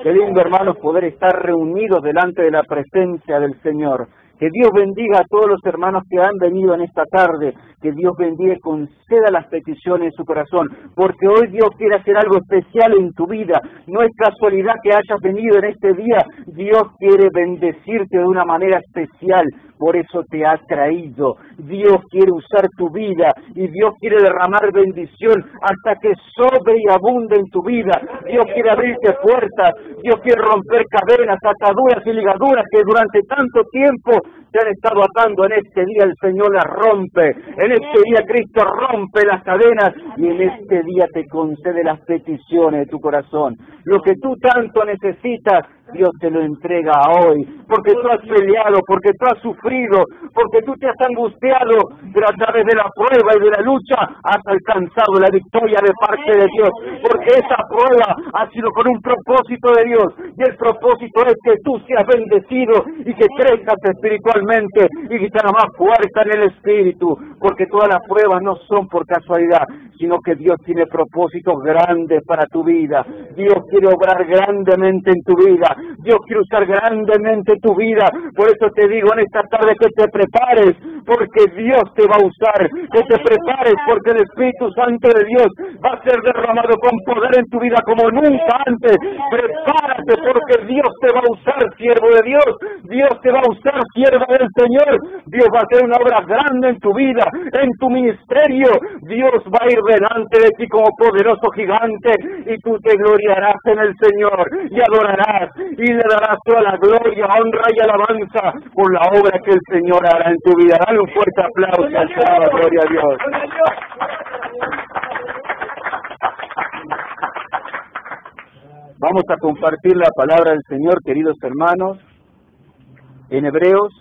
Qué lindo, hermanos, poder estar reunidos delante de la presencia del Señor. Que Dios bendiga a todos los hermanos que han venido en esta tarde. Que Dios bendiga y conceda las peticiones de su corazón. Porque hoy Dios quiere hacer algo especial en tu vida. No es casualidad que hayas venido en este día. Dios quiere bendecirte de una manera especial. Por eso te ha traído. Dios quiere usar tu vida. Y Dios quiere derramar bendición hasta que sobre y abunde en tu vida. Dios quiere abrirte puertas. Dios quiere romper cadenas, ataduras y ligaduras que durante tanto tiempo te han estado atando. En este día el Señor las rompe. En este día Cristo rompe las cadenas y en este día te concede las peticiones de tu corazón. Lo que tú tanto necesitas, Dios te lo entrega hoy, porque tú has peleado, porque tú has sufrido, porque tú te has angustiado, pero a través de la prueba y de la lucha has alcanzado la victoria de parte de Dios, porque esa prueba ha sido con un propósito de Dios, y el propósito es que tú seas bendecido y que crezcas espiritualmente y que seas más fuerte en el espíritu, porque todas las pruebas no son por casualidad, sino que Dios tiene propósitos grandes para tu vida. Dios quiere obrar grandemente en tu vida. Dios quiere usar grandemente tu vida. Por eso te digo en esta tarde que te prepares, porque Dios te va a usar. Que te prepares, porque el Espíritu Santo de Dios va a ser derramado con poder en tu vida como nunca antes. Prepárate, porque Dios te va a usar, siervo de Dios. Dios te va a usar, sierva del Señor. Dios va a hacer una obra grande en tu vida, en tu ministerio. Dios va a ir delante de ti como poderoso gigante y tú te gloriarás en el Señor y adorarás y le darás toda la gloria, honra y alabanza por la obra que el Señor hará en tu vida. Dale un fuerte aplauso al Señor, gloria a Dios. Vamos a compartir la palabra del Señor, queridos hermanos, en Hebreos,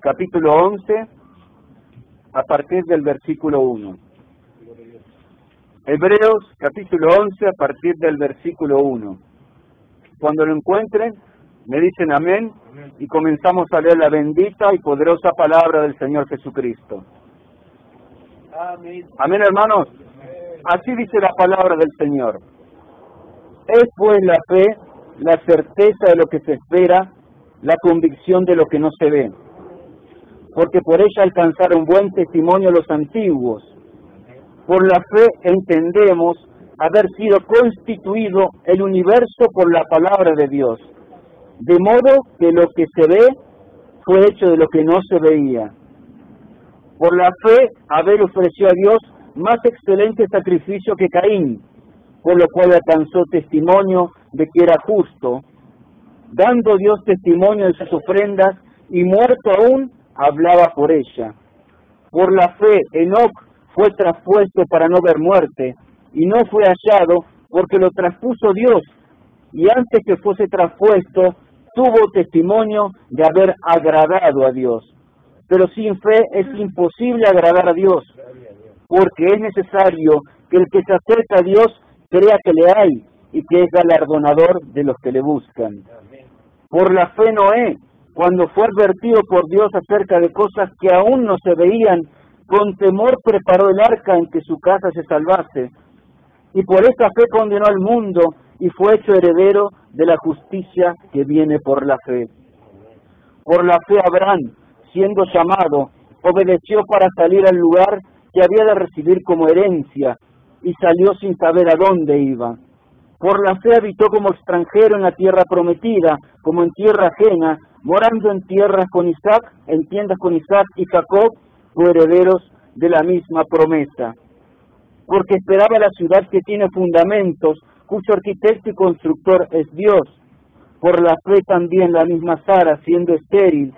capítulo 11, a partir del versículo 1. Hebreos, capítulo 11, a partir del versículo 1. Cuando lo encuentren, me dicen amén, y comenzamos a leer la bendita y poderosa palabra del Señor Jesucristo. Amén, hermanos. Así dice la palabra del Señor. Es pues la fe, la certeza de lo que se espera, la convicción de lo que no se ve. Porque por ella alcanzaron buen testimonio los antiguos. Por la fe entendemos haber sido constituido el universo por la palabra de Dios, de modo que lo que se ve fue hecho de lo que no se veía. Por la fe Abel ofreció a Dios más excelente sacrificio que Caín, por lo cual alcanzó testimonio de que era justo, dando Dios testimonio de sus ofrendas, y muerto aún hablaba por ella. Por la fe Enoc fue traspuesto para no ver muerte, y no fue hallado porque lo traspuso Dios, y antes que fuese traspuesto, tuvo testimonio de haber agradado a Dios. Pero sin fe es imposible agradar a Dios, porque es necesario que el que se acerca a Dios crea que le hay, y que es galardonador de los que le buscan. Por la fe Noé, cuando fue advertido por Dios acerca de cosas que aún no se veían, con temor preparó el arca en que su casa se salvase, y por esta fe condenó al mundo y fue hecho heredero de la justicia que viene por la fe. Por la fe Abraham, siendo llamado, obedeció para salir al lugar que había de recibir como herencia, y salió sin saber a dónde iba. Por la fe habitó como extranjero en la tierra prometida, como en tierra ajena, morando en tierras con Isaac, en tiendas con Isaac y Jacob, coherederos de la misma promesa. Porque esperaba la ciudad que tiene fundamentos, cuyo arquitecto y constructor es Dios. Por la fe también la misma Sara, siendo estéril,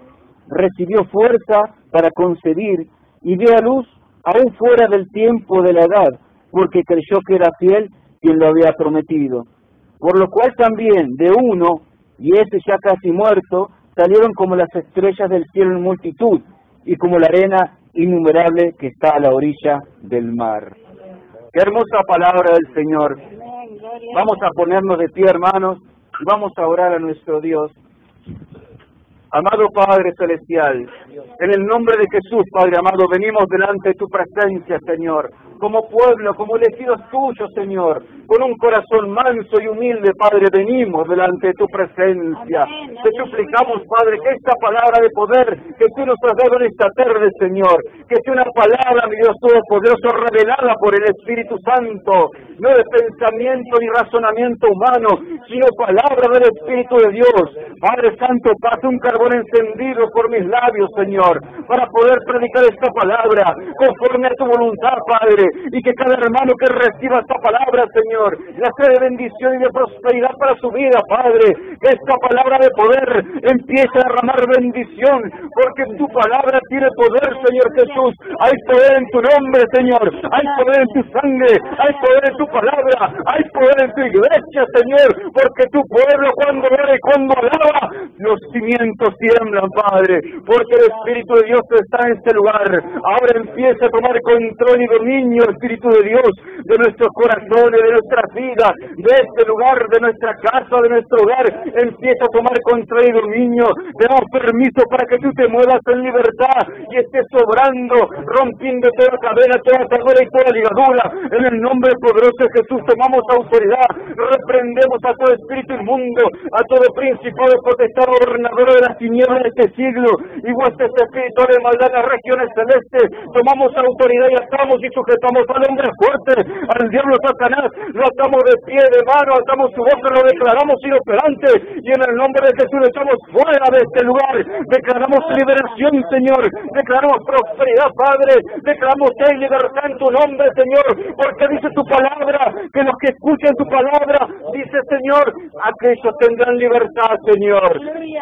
recibió fuerza para concebir y dio a luz aún fuera del tiempo de la edad, porque creyó que era fiel quien lo había prometido. Por lo cual también de uno, y ese ya casi muerto, salieron como las estrellas del cielo en multitud, y como la arena innumerable que está a la orilla del mar. Qué hermosa palabra del Señor. Vamos a ponernos de pie, hermanos, y vamos a orar a nuestro Dios. Amado Padre Celestial, en el nombre de Jesús, Padre amado, venimos delante de tu presencia, Señor, como pueblo, como elegidos tuyos, Señor, con un corazón manso y humilde, Padre, venimos delante de tu presencia. Te suplicamos, Padre, que esta palabra de poder que tú nos has dado en esta tarde, Señor, que sea una palabra, mi Dios Todopoderoso, revelada por el Espíritu Santo, no de pensamiento ni razonamiento humano, sino palabra del Espíritu de Dios. Padre Santo, pasa un carbón encendido por mis labios, Señor, para poder predicar esta palabra conforme a tu voluntad, Padre, y que cada hermano que reciba esta palabra, Señor, la sea de bendición y de prosperidad para su vida, Padre. Que esta palabra de poder empiece a derramar bendición, porque tu palabra tiene poder, Señor Jesús. Hay poder en tu nombre, Señor. Hay poder en tu sangre. Hay poder en tu palabra. Hay poder en tu iglesia, Señor, porque tu pueblo cuando ora y cuando alaba, los cimientos tiemblan, Padre, porque el Espíritu de Dios está en este lugar. Ahora empieza a tomar control y dominio, Espíritu de Dios, de nuestros corazones, de nuestras vidas, de este lugar, de nuestra casa, de nuestro hogar. Empieza a tomar control y dominio. Te damos permiso para que tú te muevas en libertad y estés sobrando, rompiendo toda cadena, toda atadura y toda ligadura. En el nombre poderoso de Jesús tomamos autoridad, reprendemos a todo espíritu inmundo, a todo principado, potestad, gobernador de las tinieblas de este siglo y huestes espirituales de maldad en las regiones celestes. Tomamos autoridad y atamos y sujetamos al hombre fuerte, al diablo Satanás, lo atamos de pie, de mano, atamos su boca, lo declaramos inoperante y en el nombre de Jesús lo echamos fuera de este lugar. Declaramos liberación, Señor, declaramos prosperidad, Padre, declaramos que hay libertad en tu nombre, Señor, porque dice tu palabra, que los que escuchen tu palabra, dice, Señor, aquellos tendrán libertad, Señor.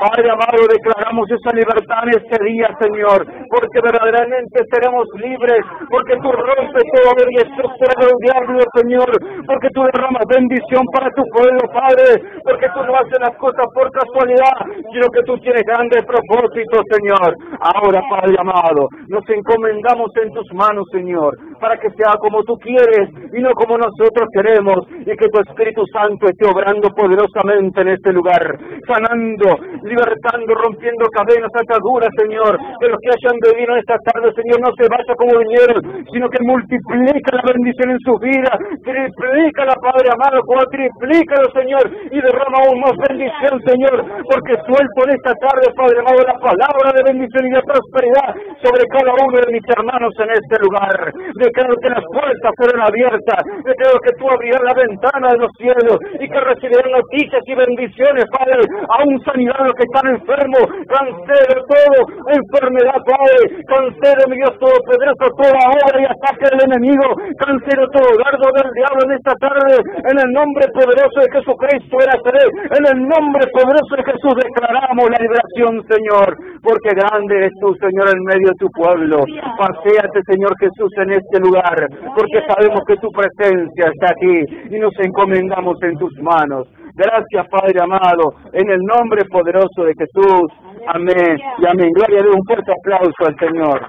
Padre amado, declaramos esa libertad en este día, Señor, porque verdaderamente seremos libres, porque tú rompes todo y estructura del diablo, Señor, porque tú derramas bendición para tu pueblo, Padre, porque tú no haces las cosas por casualidad, sino que tú tienes grandes propósitos, Señor. Ahora, Padre amado, nos encomendamos en tus manos, Señor, para que sea como tú quieres y no como nosotros queremos, y que tu Espíritu Santo esté obrando poderosamente en este lugar, sanando, libertando, rompiendo cadenas, ataduras, Señor. Que los que hayan bebido en esta tarde, Señor, no se vaya como vinieron, sino que multiplica la bendición en su vida, triplícala, Padre amado, cuatriplícalo, Señor, y derrama aún más bendición, Señor, porque suelto en esta tarde, Padre amado, la palabra de bendición y de prosperidad sobre cada uno de mis hermanos en este lugar. Declaro que las puertas serán abiertas, declaro que tú abrirás la ventana de los cielos y que recibirán noticias y bendiciones, Padre, aún sanidad a los que están enfermos. Cancelo todo enfermedad, Padre, cancelo, mi Dios Todopoderoso, toda obra y ataque del enemigo, cancelo todo dardo del diablo en esta tarde, en el nombre poderoso de Jesucristo de Nazaret. En el nombre poderoso de Jesús declaramos la liberación, Señor, porque grande eres tú, Señor, en medio de tu pueblo. Paséate, Señor Jesús, en este lugar, porque sabemos que tu presencia está aquí y nos encomendamos en tus manos. Gracias, Padre amado, en el nombre poderoso de Jesús. Amén y amén. Gloria a Dios, un fuerte aplauso al Señor.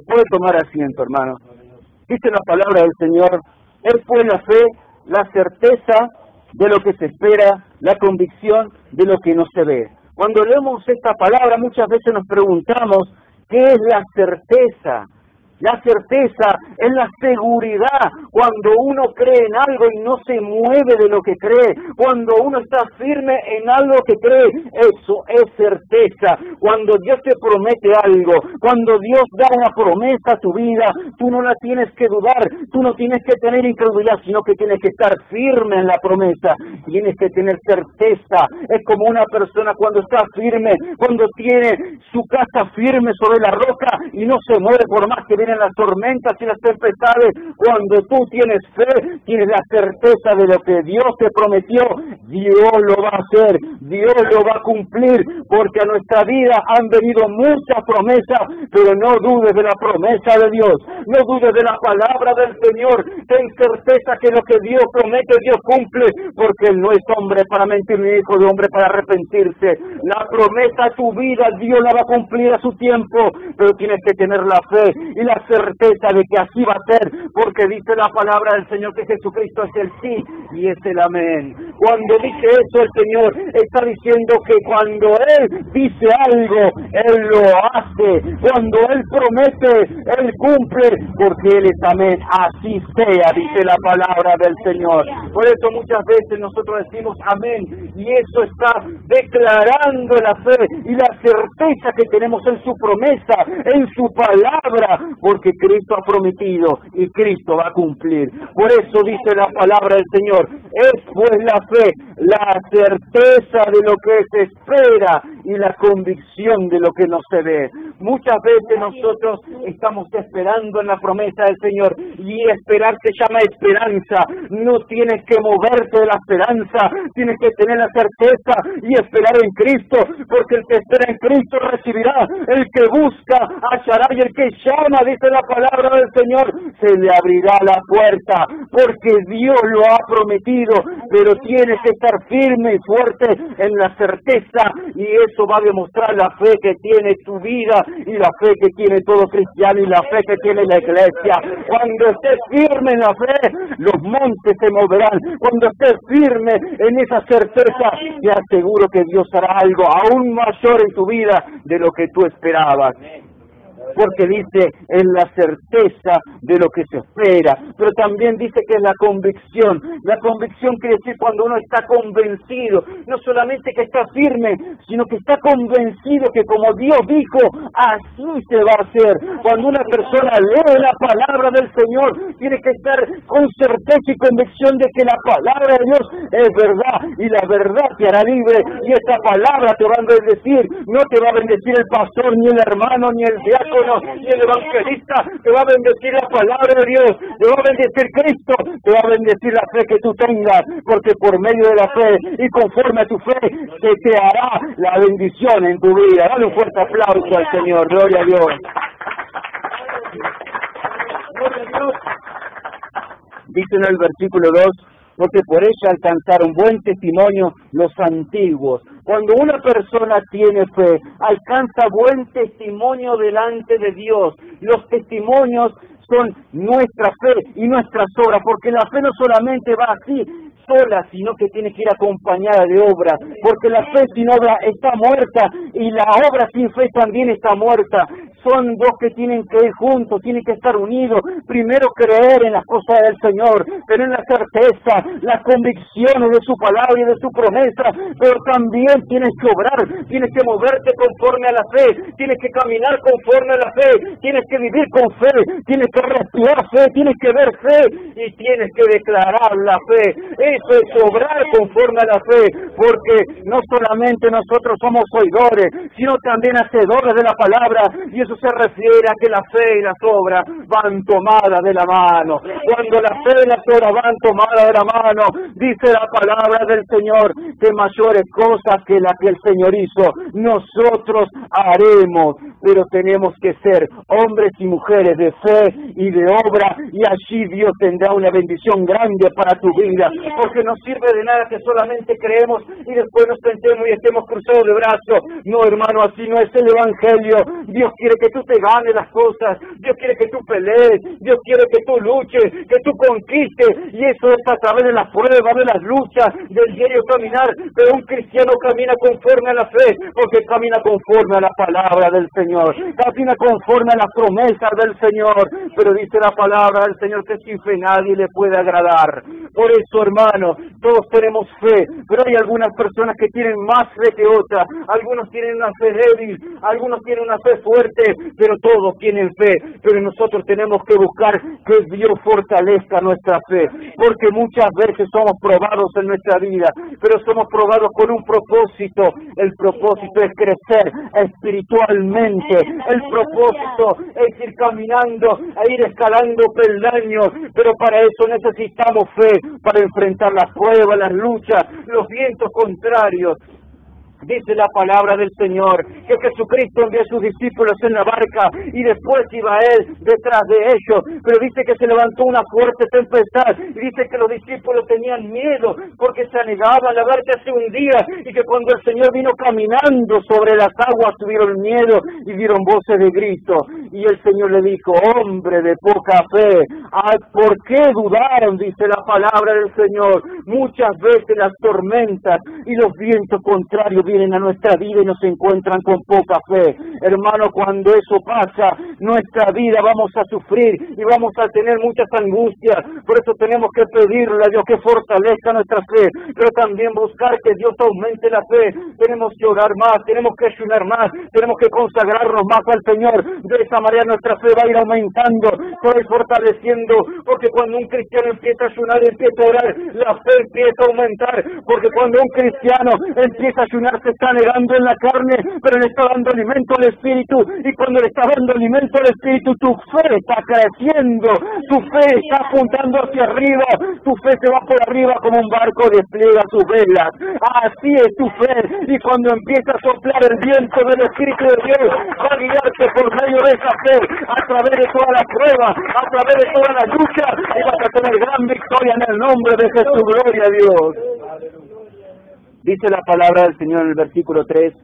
Puede tomar asiento, hermano. Dice la palabra del Señor: es pues la fe, la certeza de lo que se espera, la convicción de lo que no se ve. Cuando leemos esta palabra muchas veces nos preguntamos, ¿qué es la certeza? La certeza es la seguridad, cuando uno cree en algo y no se mueve de lo que cree, cuando uno está firme en algo que cree, eso es certeza. Cuando Dios te promete algo, cuando Dios da una promesa a tu vida, tú no la tienes que dudar, tú no tienes que tener incredulidad, sino que tienes que estar firme en la promesa, tienes que tener certeza. Es como una persona cuando está firme, cuando tiene su casa firme sobre la roca y no se mueve por más que vienen las tormentas y las tempestades. Cuando tú tienes fe, tienes la certeza de lo que Dios te prometió, Dios lo va a hacer, Dios lo va a cumplir, porque a nuestra vida han venido muchas promesas, pero no dudes de la promesa de Dios, no dudes de la palabra del Señor. Ten certeza que lo que Dios promete, Dios cumple, porque Él no es hombre para mentir, ni hijo de hombre para arrepentirse. La promesa a tu vida, Dios la va a cumplir a su tiempo, pero tienes que tener la fe, y la la certeza de que así va a ser, porque dice la palabra del Señor que Jesucristo es el sí y es el amén. Cuando dice eso el Señor, está diciendo que cuando Él dice algo, Él lo hace. Cuando Él promete, Él cumple, porque Él es amén. Así sea, dice la palabra del Señor. Por eso muchas veces nosotros decimos amén, y eso está declarando la fe y la certeza que tenemos en su promesa, en su palabra, porque Cristo ha prometido y Cristo va a cumplir. Por eso dice la palabra del Señor, es pues la fe, la certeza de lo que se espera y la convicción de lo que no se ve. Muchas veces nosotros estamos esperando en la promesa del Señor, y esperar se llama esperanza. No tienes que moverte de la esperanza, tienes que tener la certeza y esperar en Cristo, porque el que espera en Cristo recibirá, el que busca hallará, y el que llama, dice la palabra del Señor, se le abrirá la puerta, porque Dios lo ha prometido. Pero tienes que estar firme y fuerte en la certeza, y eso va a demostrar la fe que tiene tu vida y la fe que tiene todo cristiano y la fe que tiene la iglesia. Cuando estés firme en la fe, los montes se moverán. Cuando estés firme en esa certeza, te aseguro que Dios hará algo aún mayor en tu vida de lo que tú esperabas. Porque dice en la certeza de lo que se espera, pero también dice que es la convicción. La convicción quiere decir cuando uno está convencido, no solamente que está firme, sino que está convencido que como Dios dijo, así se va a hacer. Cuando una persona lee la palabra del Señor, tiene que estar con certeza y convicción de que la palabra de Dios es verdad, y la verdad te hará libre, y esta palabra te va a bendecir. No te va a bendecir el pastor, ni el hermano, ni el diácono, y el evangelista, te va a bendecir la palabra de Dios, te va a bendecir Cristo, te va a bendecir la fe que tú tengas, porque por medio de la fe y conforme a tu fe se te hará la bendición en tu vida. Dale un fuerte aplauso al Señor, gloria a Dios. Gloria a Dios. Dice en el versículo 2, porque por ella alcanzaron buen testimonio los antiguos. Cuando una persona tiene fe, alcanza buen testimonio delante de Dios. Los testimonios son nuestra fe y nuestras obras, porque la fe no solamente va así sola, sino que tiene que ir acompañada de obra, porque la fe sin obra está muerta, y la obra sin fe también está muerta. Son dos que tienen que ir juntos, tienen que estar unidos. Primero creer en las cosas del Señor, tener la certeza, las convicciones de su palabra y de su promesa, pero también tienes que obrar, tienes que moverte conforme a la fe, tienes que caminar conforme a la fe, tienes que vivir con fe, tienes que respirar fe, tienes que ver fe y tienes que declarar la fe. Eso es obrar conforme a la fe, porque no solamente nosotros somos oidores, sino también hacedores de la palabra, y eso se refiere a que la fe y las obras van tomadas de la mano. Cuando la fe y las obras van tomadas de la mano, dice la palabra del Señor, que mayores cosas que las que el Señor hizo, nosotros haremos. Pero tenemos que ser hombres y mujeres de fe y de obra, y allí Dios tendrá una bendición grande para tu vida, porque no sirve de nada que solamente creemos y después nos sentemos y estemos cruzados de brazos. No, hermano, así no es el Evangelio. Dios quiere que tú te ganes las cosas, Dios quiere que tú pelees, Dios quiere que tú luches, que tú conquistes, y eso es a través de las pruebas, de las luchas, del diario caminar. Pero un cristiano camina conforme a la fe, porque camina conforme a la palabra del Señor, camina conforme a las promesas del Señor. Pero dice la palabra del Señor que sin fe nadie le puede agradar. Por eso, hermano, todos tenemos fe, pero hay algunas personas que tienen más fe que otras. Algunos tienen una fe débil, algunos tienen una fe fuerte, pero todos tienen fe. Pero nosotros tenemos que buscar que Dios fortalezca nuestra fe, porque muchas veces somos probados en nuestra vida, pero somos probados con un propósito. El propósito es crecer espiritualmente. El propósito es ir caminando, e ir escalando peldaños, pero para eso necesitamos fe, para enfrentar las pruebas, las luchas, los vientos contrarios. Dice la palabra del Señor que Jesucristo envió a sus discípulos en la barca y después iba Él detrás de ellos, pero dice que se levantó una fuerte tempestad y dice que los discípulos tenían miedo porque se anegaban, la barca se hundía y que cuando el Señor vino caminando sobre las aguas tuvieron miedo y dieron voces de grito, y el Señor le dijo: hombre de poca fe, ¿por qué dudaron? Dice la palabra del Señor. Muchas veces las tormentas y los vientos contrarios vienen a nuestra vida y nos encuentran con poca fe. Hermano, cuando eso pasa, nuestra vida vamos a sufrir y vamos a tener muchas angustias. Por eso tenemos que pedirle a Dios que fortalezca nuestra fe, pero también buscar que Dios aumente la fe. Tenemos que orar más, tenemos que ayunar más, tenemos que consagrarnos más al Señor. De esa manera nuestra fe va a ir aumentando, va a ir fortaleciendo, porque cuando un cristiano empieza a ayunar y empieza a orar, la fe empieza a aumentar, porque cuando un cristiano empieza a ayunar se está negando en la carne, pero le está dando alimento al Espíritu, y cuando le está dando alimento al Espíritu, tu fe está creciendo, tu fe está apuntando hacia arriba, tu fe se va por arriba como un barco despliega sus velas. Así es tu fe, y cuando empieza a soplar el viento del Espíritu de Dios, va a guiarte por medio de esa fe, a través de toda la prueba, a través de toda la lucha, y vas a tener gran victoria en el nombre de Jesús. Gloria a Dios. Dice la palabra del Señor en el versículo 3: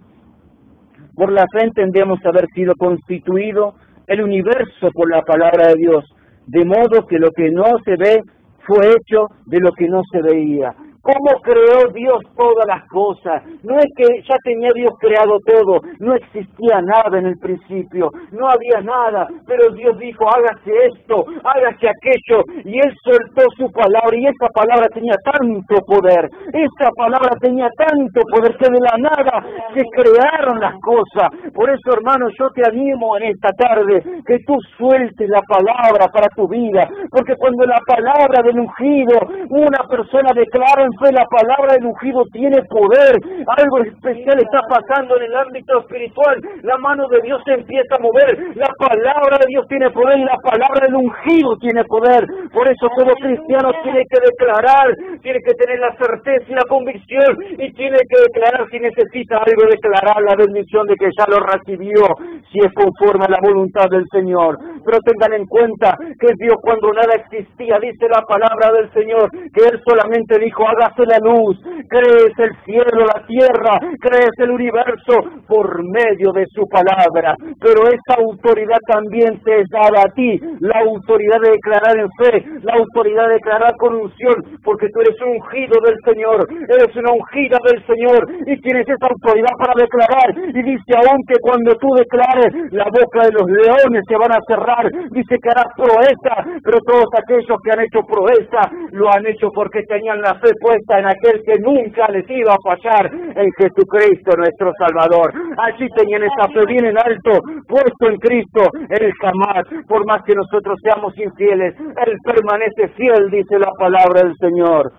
por la fe entendemos haber sido constituido el universo por la palabra de Dios, de modo que lo que no se ve fue hecho de lo que no se veía. ¿Cómo creó Dios todas las cosas? No es que ya tenía Dios creado todo, no existía nada en el principio, no había nada, pero Dios dijo: hágase esto, hágase aquello, y Él soltó su palabra, y esa palabra tenía tanto poder, esa palabra tenía tanto poder que de la nada se crearon las cosas. Por eso, hermano, yo te animo en esta tarde que tú sueltes la palabra para tu vida, porque cuando la palabra del ungido, una persona declara en fe, la palabra del ungido tiene poder, algo especial está pasando en el ámbito espiritual, la mano de Dios se empieza a mover, la palabra de Dios tiene poder y la palabra del ungido tiene poder. Por eso todo cristiano tiene que declarar, tiene que tener la certeza y la convicción, y tiene que declarar, si necesita algo, declarar la bendición de que ya lo recibió, si es conforme a la voluntad del Señor. Pero tengan en cuenta que Dios, cuando nada existía, dice la palabra del Señor, que Él solamente dijo: hágase la luz, crees el cielo, la tierra, crees el universo por medio de su palabra. Pero esa autoridad también te es dada a ti, la autoridad de declarar en fe, la autoridad de declarar con unción, porque tú eres un ungido del Señor, eres una ungida del Señor, y tienes esa autoridad para declarar. Y dice: aunque cuando tú declares, la boca de los leones se van a cerrar, dice que harás proeza, pero todos aquellos que han hecho proeza, lo han hecho porque tenían la fe puesta en aquel que nunca les iba a fallar, en Jesucristo nuestro Salvador. Allí tenían esa fe bien en alto, puesto en Cristo. Él jamás, por más que nosotros seamos infieles, Él permanece fiel, dice la palabra del Señor.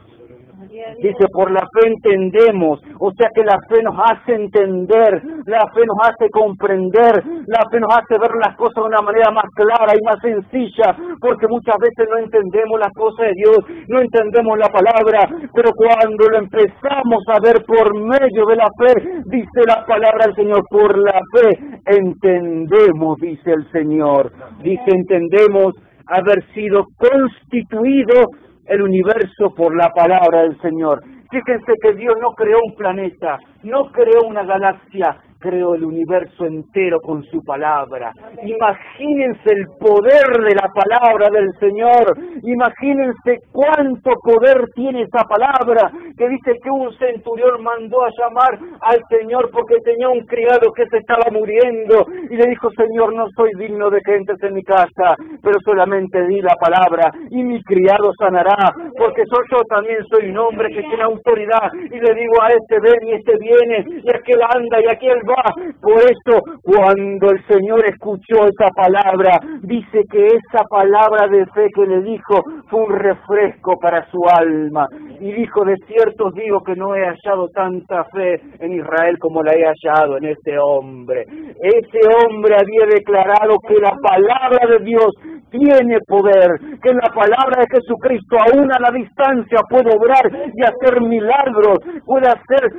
Dice: por la fe entendemos, o sea que la fe nos hace entender, la fe nos hace comprender, la fe nos hace ver las cosas de una manera más clara y más sencilla, porque muchas veces no entendemos las cosas de Dios, no entendemos la palabra, pero cuando lo empezamos a ver por medio de la fe, dice la palabra del Señor: por la fe entendemos, dice el Señor, dice: entendemos haber sido constituido el universo por la palabra del Señor. Fíjense que Dios no creó un planeta, no creó una galaxia, creó el universo entero con su palabra. Imagínense el poder de la palabra del Señor, imagínense cuánto poder tiene esa palabra, que dice que un centurión mandó a llamar al Señor porque tenía un criado que se estaba muriendo, y le dijo: Señor, no soy digno de que entres en mi casa, pero solamente di la palabra y mi criado sanará, porque yo también soy un hombre que tiene autoridad, y le digo a este ven y este viene, y aquel anda y aquel va. Por eso, cuando el Señor escuchó esa palabra, dice que esa palabra de fe que le dijo fue un refresco para su alma, y dijo: de cierto os digo que no he hallado tanta fe en Israel como la he hallado en este hombre. Ese hombre había declarado que la palabra de Dios tiene poder, que la palabra de Jesucristo aún a la distancia puede obrar y hacer milagros, puede hacer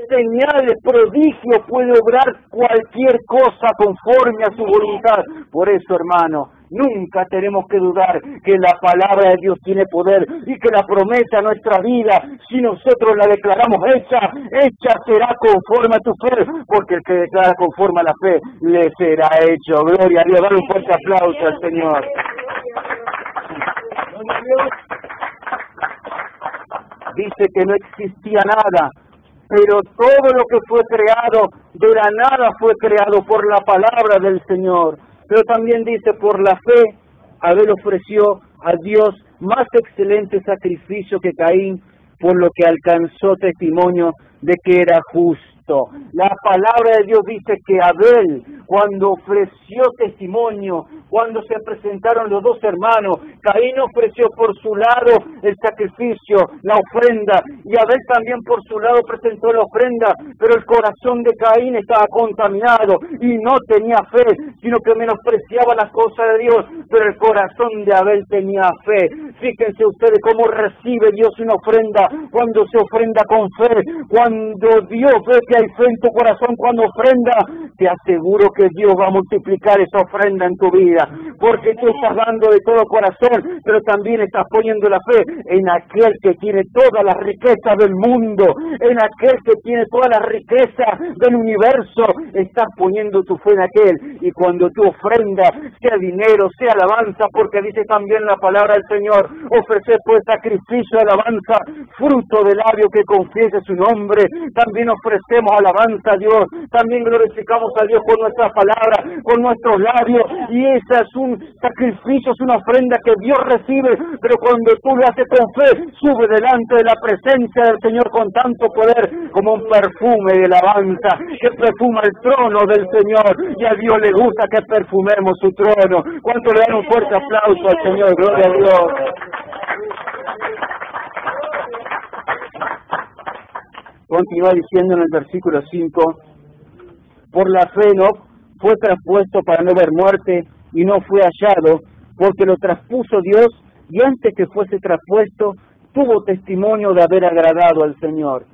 señales, prodigios, puede obrar cualquier cosa conforme a su voluntad. Por eso, hermano, nunca tenemos que dudar que la palabra de Dios tiene poder y que la promesa de nuestra vida, si nosotros la declaramos hecha será conforme a tu fe, porque el que declara conforme a la fe le será hecho. Gloria a Dios, dale un fuerte aplauso al Señor. Dice que no existía nada, pero todo lo que fue creado, de la nada fue creado por la palabra del Señor. Pero también dice, por la fe, Abel ofreció a Dios más excelente sacrificio que Caín, por lo que alcanzó testimonio de que era justo. La palabra de Dios dice que Abel, cuando ofreció testimonio, cuando se presentaron los dos hermanos, Caín ofreció por su lado el sacrificio, la ofrenda, y Abel también por su lado presentó la ofrenda, pero el corazón de Caín estaba contaminado y no tenía fe, sino que menospreciaba las cosas de Dios, pero el corazón de Abel tenía fe. Fíjense ustedes cómo recibe Dios una ofrenda, cuando se ofrenda con fe, cuando Dios ve que hay fe en tu corazón, cuando ofrenda, te aseguro que Dios va a multiplicar esa ofrenda en tu vida, porque tú estás dando de todo corazón, pero también estás poniendo la fe en aquel que tiene todas las riquezas del mundo, en aquel que tiene todas las riquezas del universo. Estás poniendo tu fe en aquel, y cuando tu ofrenda sea dinero, sea alabanza, porque dice también la palabra del Señor, ofrecer pues sacrificio de alabanza, fruto del labio que confiese su nombre. También ofrecemos alabanza a Dios, también glorificamos a Dios con nuestras palabras, con nuestros labios, y ese es un sacrificio, es una ofrenda que Dios recibe, pero cuando tú lo haces con fe, sube delante de la presencia del Señor con tanto poder, como un perfume de alabanza que perfuma el trono del Señor, y a Dios le gusta que perfumemos su trono. ¿Cuánto le dan un fuerte aplauso al Señor? Gloria a Dios. Continúa diciendo en el versículo 5, por la fe Enoc fue traspuesto para no ver muerte, y no fue hallado, porque lo traspuso Dios, y antes que fuese traspuesto, tuvo testimonio de haber agradado al Señor.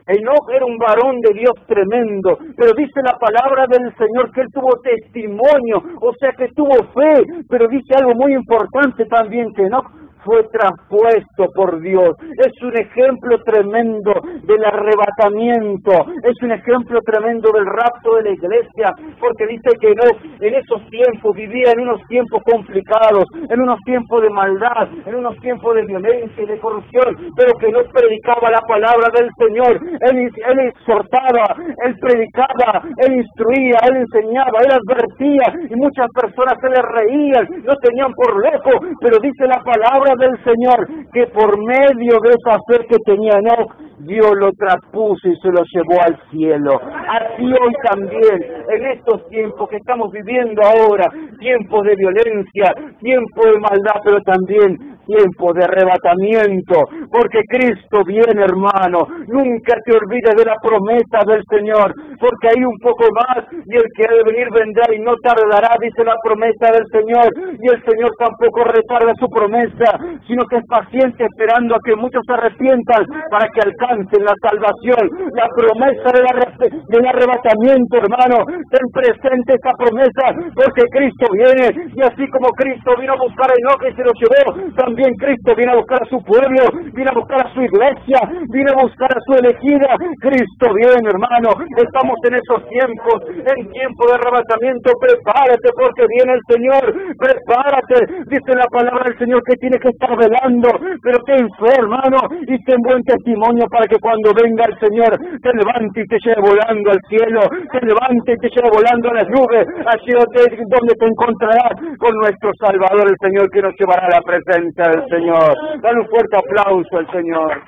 Enoc era un varón de Dios tremendo, pero dice la palabra del Señor que él tuvo testimonio, o sea que tuvo fe, pero dice algo muy importante también, que Enoc fue traspuesto por Dios. Es un ejemplo tremendo del arrebatamiento, es un ejemplo tremendo del rapto de la iglesia, porque dice que no, en esos tiempos vivía en unos tiempos complicados, en unos tiempos de maldad, en unos tiempos de violencia y de corrupción, pero que no predicaba la palabra del Señor. Él exhortaba, él predicaba, él instruía, él enseñaba, él advertía, y muchas personas se le reían, lo tenían por lejos, pero dice la palabra del Señor que por medio de esa fe que tenía Enoc, Dios lo traspuso y se lo llevó al cielo. Así hoy también, en estos tiempos que estamos viviendo ahora, tiempos de violencia, tiempos de maldad, pero también tiempo de arrebatamiento, porque Cristo viene, hermano. Nunca te olvides de la promesa del Señor, porque hay un poco más, y el que ha de venir vendrá y no tardará, dice la promesa del Señor, y el Señor tampoco retarda su promesa, sino que es paciente esperando a que muchos se arrepientan para que alcancen la salvación. La promesa del arrebatamiento, hermano, ten presente esa promesa, porque Cristo viene, y así como Cristo vino a buscar a Enoc y se lo llevó, también Cristo viene a buscar a su pueblo, viene a buscar a su iglesia, viene a buscar a su elegida. Cristo viene, hermano. Estamos en esos tiempos, en tiempo de arrebatamiento. Prepárate porque viene el Señor. Prepárate, dice la palabra del Señor, que tiene que estar velando, pero ten fe, hermano, y ten buen testimonio para que cuando venga el Señor te levante y te lleve volando al cielo, te levante y te lleve volando a las nubes, allí donde te encontrarás con nuestro Salvador, el Señor, que nos llevará a la presencia del Señor. Dale un fuerte aplauso al Señor.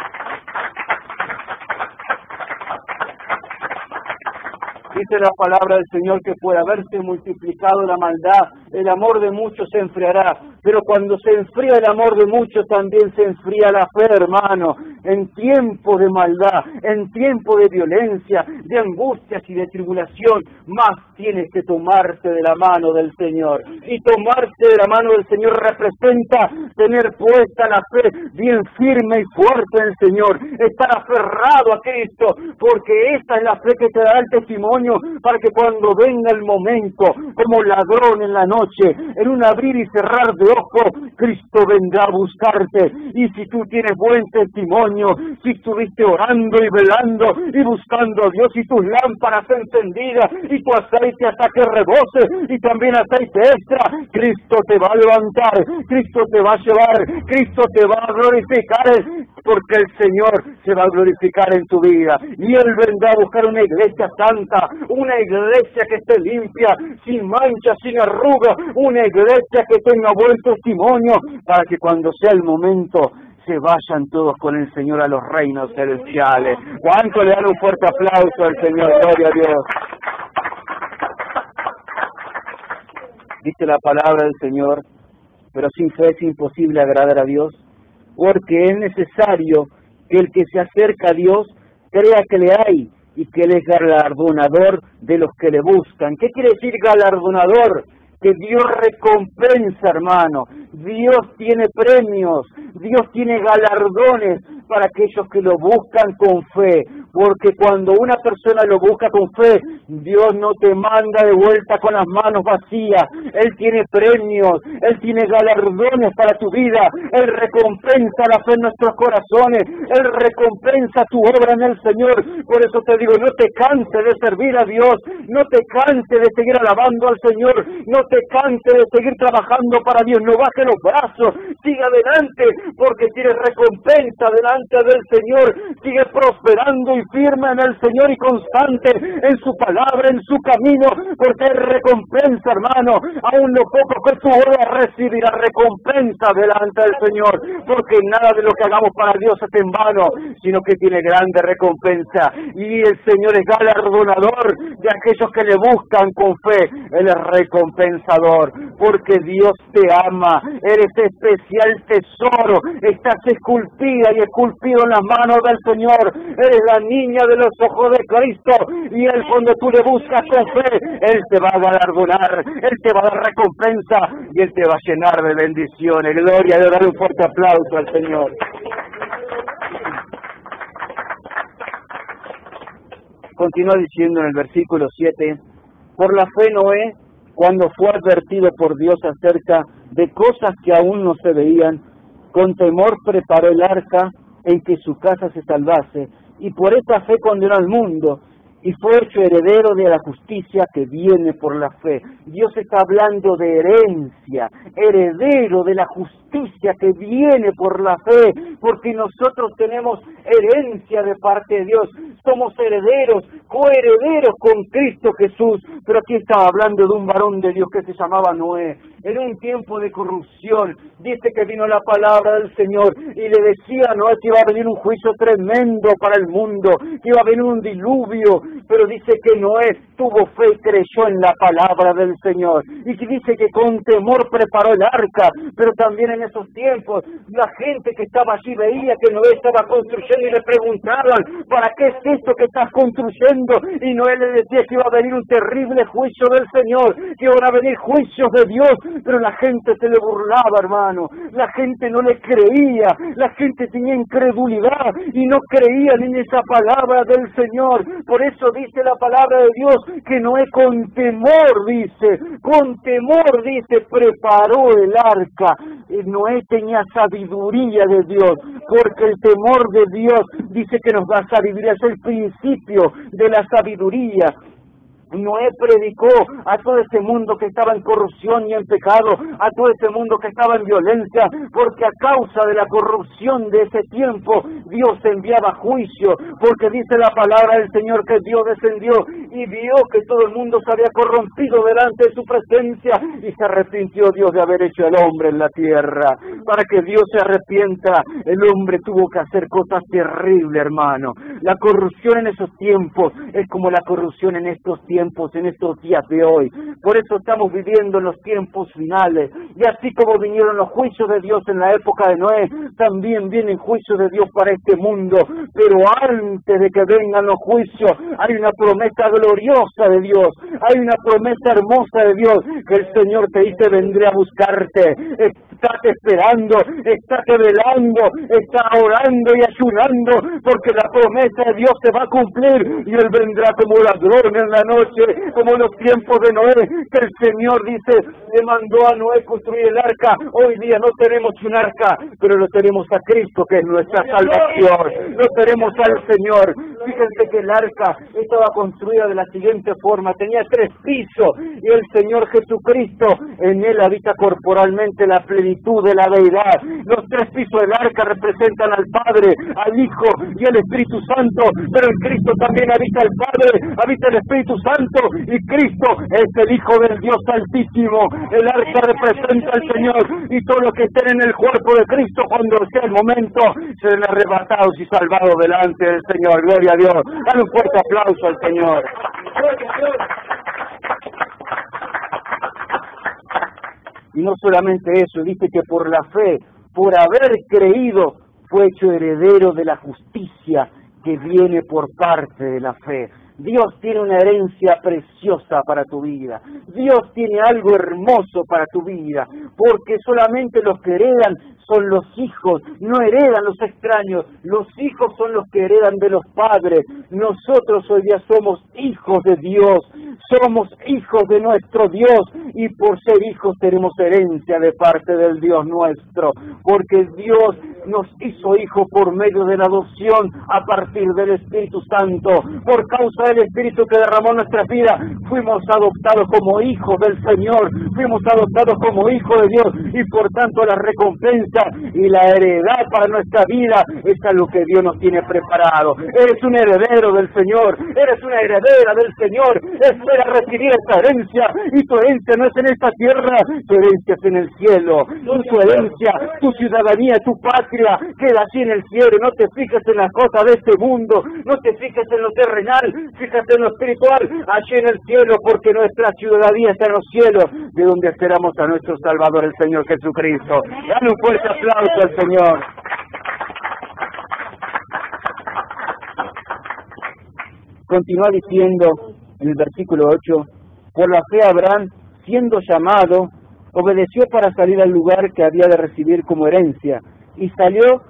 Dice la palabra del Señor que por haberse multiplicado la maldad, el amor de muchos se enfriará, pero cuando se enfría el amor de muchos también se enfría la fe, hermano. En tiempo de maldad, en tiempo de violencia, de angustias y de tribulación, más tienes que tomarte de la mano del Señor. Y tomarse de la mano del Señor representa tener puesta la fe bien firme y fuerte en el Señor, estar aferrado a Cristo, porque esa es la fe que te dará el testimonio para que cuando venga el momento, como ladrón en la noche, en un abrir y cerrar de ojos, Cristo vendrá a buscarte. Y si tú tienes buen testimonio, si estuviste orando y velando y buscando a Dios y tus lámparas encendidas y tu aceite hasta que rebose y también aceite extra, Cristo te va a levantar, Cristo te va a llevar, Cristo te va a glorificar, porque el Señor se va a glorificar en tu vida y Él vendrá a buscar una iglesia santa, una iglesia que esté limpia, sin mancha, sin arruga, una iglesia que tenga buen testimonio, para que cuando sea el momento se vayan todos con el Señor a los reinos celestiales. ¿Cuánto le dan un fuerte aplauso al Señor? Gloria a Dios. Dice la palabra del Señor, pero sin fe es imposible agradar a Dios, porque es necesario que el que se acerca a Dios crea que le hay y que Él es galardonador de los que le buscan. ¿Qué quiere decir galardonador? Que Dios recompensa, hermano. Dios tiene premios, Dios tiene galardones para aquellos que lo buscan con fe, porque cuando una persona lo busca con fe, Dios no te manda de vuelta con las manos vacías. Él tiene premios, Él tiene galardones para tu vida, Él recompensa la fe en nuestros corazones, Él recompensa tu obra en el Señor. Por eso te digo, no te canses de servir a Dios, no te canses de seguir alabando al Señor, no te canses de seguir trabajando para Dios, no bajes los brazos, sigue adelante, porque tienes recompensa delante del Señor, sigue prosperando y firme en el Señor y constante en su palabra, en su camino, porque Él recompensa, hermano, aún lo poco que tú obras recibirá recompensa delante del Señor, porque nada de lo que hagamos para Dios es en vano, sino que tiene grande recompensa, y el Señor es galardonador de aquellos que le buscan con fe. Él es recompensador, porque Dios te ama, eres especial tesoro, estás esculpida y esculpido en las manos del Señor, eres la niña de los ojos de Cristo, y Él, cuando tú le buscas con fe, Él te va a galardonar, Él te va a dar recompensa y Él te va a llenar de bendiciones. Gloria, de dar un fuerte aplauso al Señor. Continúa diciendo en el versículo 7, por la fe Noé, cuando fue advertido por Dios acerca de cosas que aún no se veían, con temor preparó el arca en que su casa se salvase, y por esta fe condenó al mundo, y fue hecho heredero de la justicia que viene por la fe. Dios está hablando de herencia, heredero de la justicia que viene por la fe, porque nosotros tenemos herencia de parte de Dios, somos herederos, coherederos con Cristo Jesús. Pero aquí estaba hablando de un varón de Dios que se llamaba Noé, en un tiempo de corrupción. Dice que vino la palabra del Señor y le decía a Noé que iba a venir un juicio tremendo para el mundo, que iba a venir un diluvio, pero dice que Noé tuvo fe y creyó en la palabra del Señor, y que dice que con temor preparó el arca. Pero también en esos tiempos la gente que estaba allí veía que Noé estaba construyendo y le preguntaban, ¿para qué es esto que estás construyendo? Y Noé le decía que iba a venir un terrible juicio del Señor, que iban a venir juicios de Dios, pero la gente se le burlaba, hermano, la gente no le creía, la gente tenía incredulidad y no creían en esa palabra del Señor. Por eso dice la palabra de Dios que Noé con temor, dice, preparó el arca. Noé tenía sabiduría de Dios, porque el temor de Dios dice que nos da sabiduría, es el principio de la sabiduría. Noé predicó a todo ese mundo que estaba en corrupción y en pecado, a todo ese mundo que estaba en violencia, porque a causa de la corrupción de ese tiempo Dios enviaba juicio, porque dice la palabra del Señor que Dios descendió y vio que todo el mundo se había corrompido delante de su presencia, y se arrepintió Dios de haber hecho al hombre en la tierra. Para que Dios se arrepienta, el hombre tuvo que hacer cosas terribles, hermano. La corrupción en esos tiempos es como la corrupción en estos tiempos. tiempos, en estos días de hoy. Por eso estamos viviendo en los tiempos finales. Y así como vinieron los juicios de Dios en la época de Noé, también vienen juicios de Dios para este mundo. Pero antes de que vengan los juicios, hay una promesa gloriosa de Dios, hay una promesa hermosa de Dios, que el Señor te dice: vendré a buscarte. Estate esperando, estate velando, está orando y ayunando, porque la promesa de Dios se va a cumplir, y Él vendrá como ladrón en la noche, como en los tiempos de Noé, que el Señor dice, le mandó a Noé construir el arca. Hoy día no tenemos un arca, pero lo tenemos a Cristo, que es nuestra salvación, lo tenemos al Señor. Fíjense que el arca estaba construida de la siguiente forma: tenía 3 pisos, y el Señor Jesucristo, en Él habita corporalmente la plenitud de la deidad. Los 3 pisos del arca representan al Padre, al Hijo y al Espíritu Santo, pero en Cristo también habita el Padre, habita el Espíritu Santo, y Cristo es el Hijo del Dios Altísimo. El arca representa al Señor, y todos los que estén en el cuerpo de Cristo, cuando sea el momento, serán arrebatados y salvados delante del Señor. Gloria a Dios. Dale un fuerte aplauso al Señor. Gloria a Dios. Y no solamente eso, dice que por la fe, por haber creído, fue hecho heredero de la justicia que viene por parte de la fe. Dios tiene una herencia preciosa para tu vida. Dios tiene algo hermoso para tu vida, porque solamente los que heredan son los hijos, no heredan los extraños. Los hijos son los que heredan de los padres. Nosotros hoy día somos hijos de Dios, somos hijos de nuestro Dios, y por ser hijos tenemos herencia de parte del Dios nuestro, porque Dios nos hizo hijos por medio de la adopción a partir del Espíritu Santo. Por causa del Espíritu que derramó en nuestras vidas, fuimos adoptados como hijos del Señor, fuimos adoptados como hijos de Dios, y por tanto la recompensa y la heredad para nuestra vida es algo que Dios nos tiene preparado. Eres un heredero del Señor, eres una heredera del Señor. Espera recibir esta herencia, y tu herencia no es en esta tierra, tu herencia es en el cielo. Tu herencia, tu ciudadanía, tu patria queda así en el cielo. No te fijes en las cosas de este mundo, no te fijes en lo terrenal, fíjate en lo espiritual, allí en el cielo, porque nuestra ciudadanía está en los cielos, de donde esperamos a nuestro Salvador, el Señor Jesucristo. Dale un fuerte aplauso al Señor. Continúa diciendo en el versículo 8, por la fe Abraham, siendo llamado, obedeció para salir al lugar que había de recibir como herencia, y salió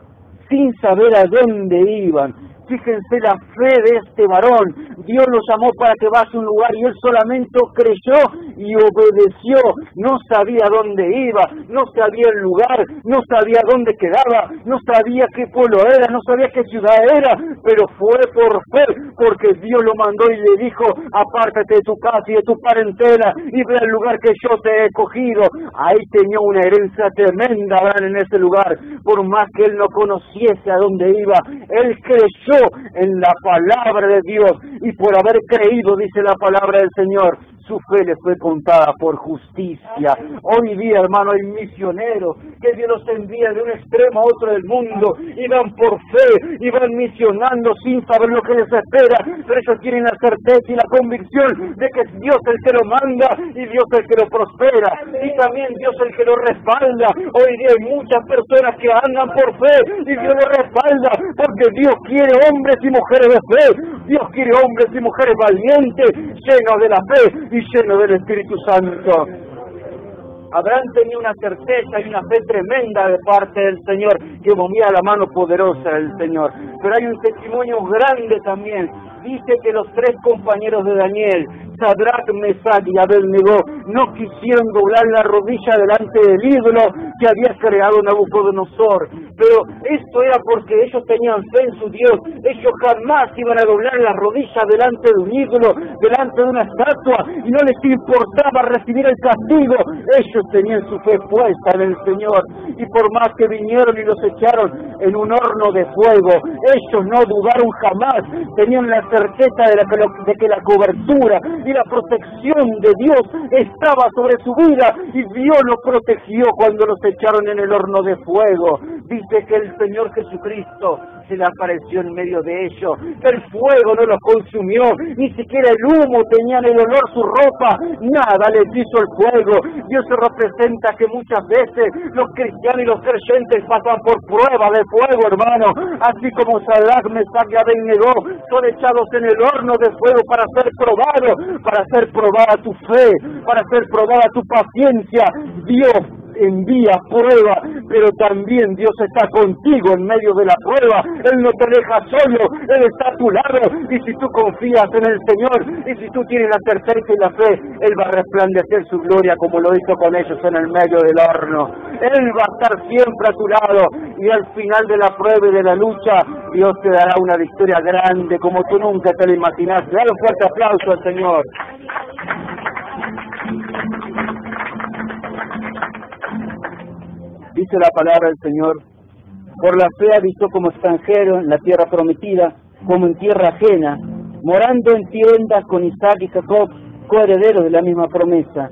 sin saber a dónde iban. Fíjense la fe de este varón. Dios lo llamó para que vaya a un lugar, y él solamente creyó y obedeció. No sabía dónde iba, no sabía el lugar, no sabía dónde quedaba, no sabía qué pueblo era, no sabía qué ciudad era, pero fue por fe, porque Dios lo mandó y le dijo: apártate de tu casa y de tu parentela y ve al lugar que yo te he cogido. Ahí tenía una herencia tremenda en ese lugar. Por más que él no conociese a dónde iba, él creyó en la palabra de Dios, y por haber creído, dice la palabra del Señor, su fe le fue contada por justicia. Hoy día, hermano, hay misioneros que Dios los envía de un extremo a otro del mundo, y van por fe, y van misionando sin saber lo que les espera, pero ellos tienen la certeza y la convicción de que es Dios el que lo manda, y Dios el que lo prospera, y también Dios el que lo respalda. Hoy día hay muchas personas que andan por fe, y Dios lo respalda, porque Dios quiere hombres y mujeres de fe. Dios quiere hombres y mujeres valientes, llenos de la fe y lleno del Espíritu Santo. Abraham tenía una certeza y una fe tremenda de parte del Señor, que movía la mano poderosa del Señor. Pero hay un testimonio grande también. Dice que los 3 compañeros de Daniel, Sadrach, Mesach y Abednego, no quisieron doblar la rodilla delante del ídolo que había creado Nabucodonosor. Pero esto era porque ellos tenían fe en su Dios. Ellos jamás iban a doblar la rodilla delante de un ídolo, delante de una estatua, y no les importaba recibir el castigo. Ellos tenían su fe puesta en el Señor, y por más que vinieron y los echaron en un horno de fuego, ellos no dudaron jamás. Tenían la certeza de que la cobertura y la protección de Dios estaba sobre su vida, y Dios los protegió cuando los echaron en el horno de fuego. dice que el Señor Jesucristo se le apareció en medio de ellos, que el fuego no los consumió, ni siquiera el humo tenían el olor su ropa, nada les hizo el fuego. Dios se representa que muchas veces los cristianos y los creyentes pasan por prueba de fuego, hermano, así como Sadrach, Mesach y Abednego son echados en el horno de fuego para ser probada tu fe, para ser probada tu paciencia. Dios envía prueba, pero también Dios está contigo en medio de la prueba. Él no te deja solo, Él está a tu lado, y si tú confías en el Señor, y si tú tienes la certeza y la fe, Él va a resplandecer su gloria como lo hizo con ellos en el medio del horno. Él va a estar siempre a tu lado, y al final de la prueba y de la lucha, Dios te dará una victoria grande como tú nunca te la imaginaste. Dale un fuerte aplauso al Señor. Dice la palabra del Señor: por la fe habitó como extranjero en la tierra prometida, como en tierra ajena, morando en tiendas con Isaac y Jacob, coherederos de la misma promesa,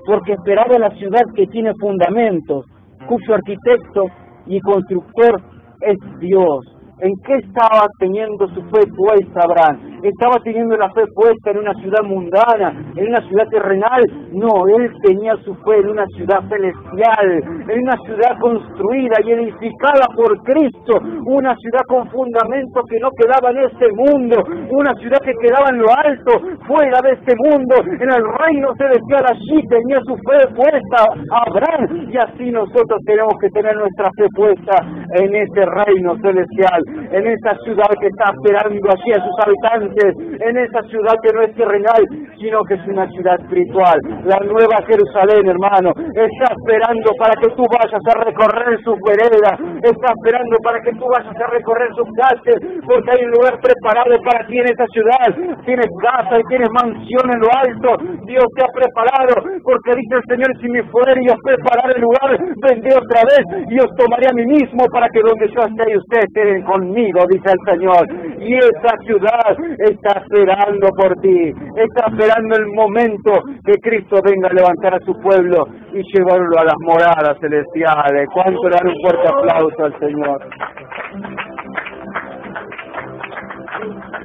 porque esperaba la ciudad que tiene fundamentos, cuyo arquitecto y constructor es Dios. ¿En qué estaba teniendo su fe puesta Abraham? ¿Estaba teniendo la fe puesta en una ciudad mundana, en una ciudad terrenal? No, él tenía su fe en una ciudad celestial, en una ciudad construida y edificada por Cristo, una ciudad con fundamentos que no quedaba en este mundo, una ciudad que quedaba en lo alto, fuera de este mundo, en el reino celestial. Allí tenía su fe puesta Abraham, y así nosotros tenemos que tener nuestra fe puesta en ese reino celestial, en esa ciudad que está esperando allí a sus habitantes, en esa ciudad que no es terrenal, sino que es una ciudad espiritual. La nueva Jerusalén, hermano, está esperando para que tú vayas a recorrer sus veredas, está esperando para que tú vayas a recorrer sus calles, porque hay un lugar preparado para ti en esa ciudad. Tienes casa y tienes mansión en lo alto. Dios te ha preparado, porque dice el Señor: si me fuere y os prepararé el lugar, vendré otra vez y os tomaré a mí mismo, para que donde yo esté y ustedes estén conmigo, dice el Señor. Y esa ciudad está esperando por ti, está esperando el momento que Cristo venga a levantar a su pueblo y llevarlo a las moradas celestiales. ¿Cuánto le dan un fuerte aplauso al Señor?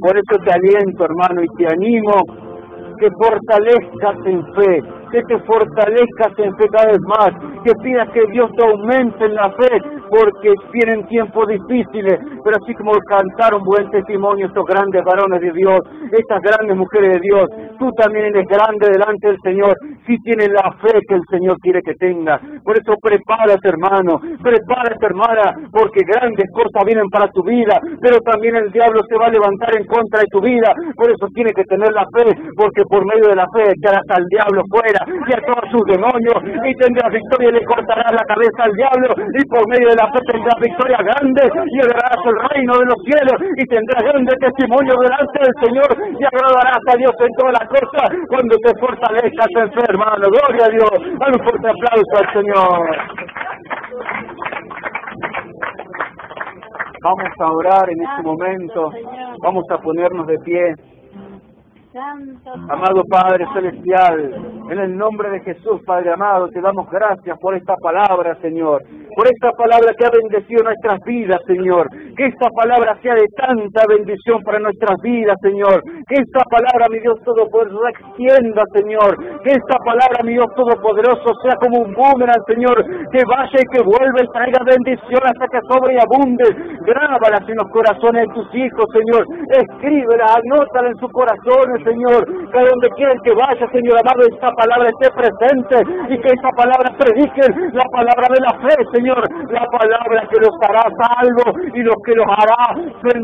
Por eso te aliento, hermano, y te animo que fortalezcas en fe, que te fortalezcas en fe cada vez más, que pidas que Dios te aumente en la fe, porque vienen tiempos difíciles, pero así como cantaron buen testimonio estos grandes varones de Dios, estas grandes mujeres de Dios, tú también eres grande delante del Señor, si tienes la fe que el Señor quiere que tengas. Por eso prepárate, hermano, prepárate, hermana, porque grandes cosas vienen para tu vida, pero también el diablo se va a levantar en contra de tu vida. Por eso tienes que tener la fe, porque por medio de la fe echarás al diablo fuera y a todos sus demonios, y tendrás victoria y le cortarás la cabeza al diablo, y por medio de la fe tendrás victoria grande y heredarás el reino de los cielos, y tendrás grande testimonio delante del Señor, y agradarás a Dios en todas las cosas cuando te fortalezcas en fe, hermano. Gloria a Dios. Dale un fuerte aplauso al Señor. Vamos a orar en este momento, vamos a ponernos de pie. Amado Padre Celestial, en el nombre de Jesús, Padre amado, te damos gracias por esta palabra, Señor, por esta palabra que ha bendecido nuestras vidas, Señor, que esta palabra sea de tanta bendición para nuestras vidas, Señor, que esta palabra, mi Dios Todopoderoso, extienda, Señor, que esta palabra, mi Dios Todopoderoso, sea como un boomerang, Señor, que vaya y que vuelva y traiga bendición hasta que sobre y abunde. Grábalas en los corazones de tus hijos, Señor, escríbelas, anótalas en sus corazones, Señor, que donde quieran que vaya, Señor amado, esta palabra esté presente, y que esta palabra predique la palabra de la fe, Señor, la palabra que los hará salvos y los que los hará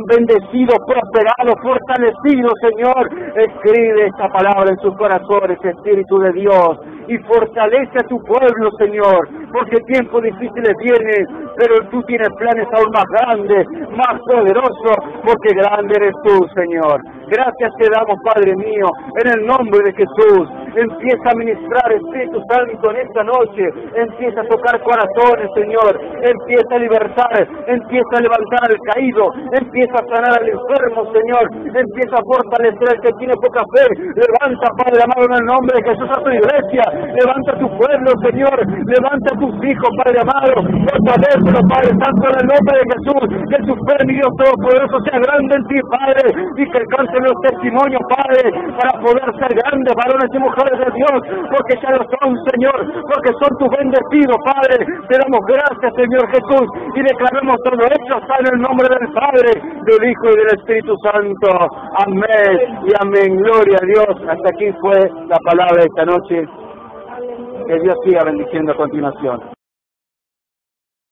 bendecidos, prosperados, fortalecidos, Señor. Escribe esta palabra en sus corazones, Espíritu de Dios, y fortalece a tu pueblo, Señor, porque tiempos difíciles vienen, pero tú tienes planes aún más grandes, más poderosos, porque grande eres tú, Señor. Gracias te damos, Padre mío, en el nombre de Jesús. Empieza a ministrar, Espíritu Santo, en esta noche. Empieza a tocar corazones, Señor. Empieza a libertar, empieza a levantar al caído, empieza a sanar al enfermo, Señor. Empieza a fortalecer al que tiene poca fe. Levanta, Padre amado, en el nombre de Jesús, a tu iglesia. Levanta a tu pueblo, Señor. Levanta a tus hijos, Padre amado. Fortalece Pero Padre Santo, en el nombre de Jesús, que su fe, mi Dios Todopoderoso, sea grande en ti, Padre, y que alcancen los testimonios, Padre, para poder ser grandes varones y mujeres de Dios, porque ya lo son, Señor, porque son tus bendecidos, Padre. Te damos gracias, Señor Jesús, y declaramos todo esto en el nombre del Padre, del Hijo y del Espíritu Santo. Amén y amén. Gloria a Dios. Hasta aquí fue la palabra de esta noche. Que Dios siga bendiciendo a continuación.